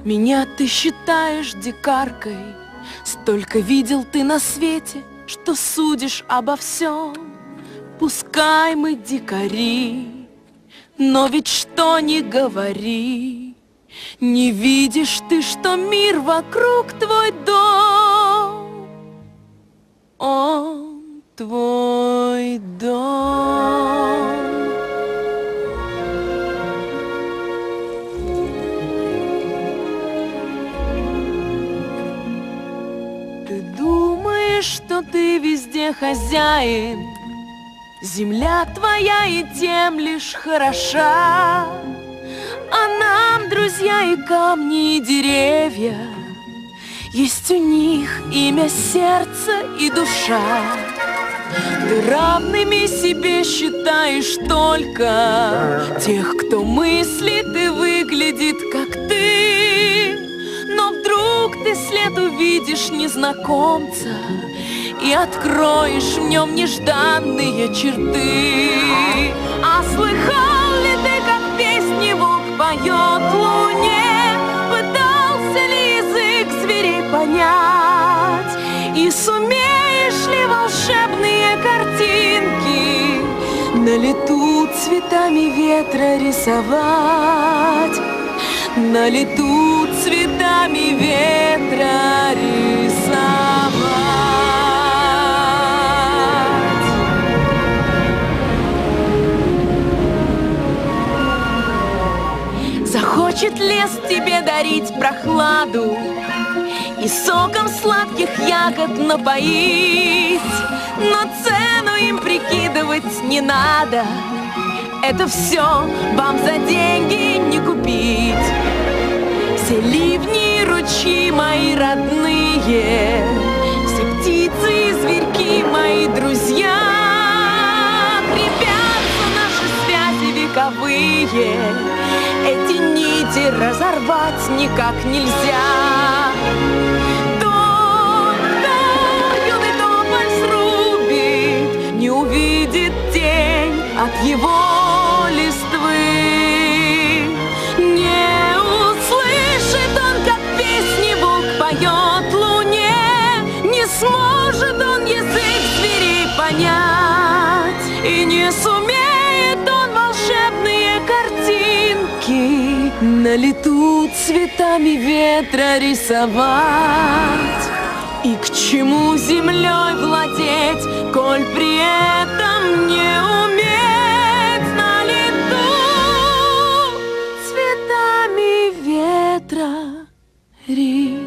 Меня ты считаешь дикаркой, столько видел ты на свете, что судишь обо всем. Пускай мы дикари, но ведь что ни говори, не видишь ты, что мир вокруг твой дом, он твой дом. Ты думаешь, что ты везде хозяин, земля твоя и тем лишь хороша, а нам друзья и камни, и деревья, есть у них имя, сердце и душа. Ты равными себе считаешь только тех, кто мыслит и выглядит как ты. Но вдруг ты след увидишь незнакомца и откроешь в нем нежданные черты. А слыхал ли ты, как песни волк поет луне? Пытался ли язык зверей понять? И сумеешь ли волшебные картинки на лету цветами ветра рисовать? На лету цветами ветра рисовать. Захочет лес тебе дарить прохладу и соком сладких ягод напоить, но цену им прикидывать не надо, это все вам за деньги не купить. Все ливни и ручьи мои родные, все птицы и зверьки мои друзья, крепятся наши связи вековые, эти нити разорвать никак нельзя. Тот, кто юный тополь срубит, не увидит тень от его листвы. Не услышит он, как песни волк поет луне, не сможет он язык зверей понять, и не сумеет он волшебные картинки на лету цветами ветра рисовать. И к чему землей владеть, коль при этом не уметь на лету цветами ветра рисовать?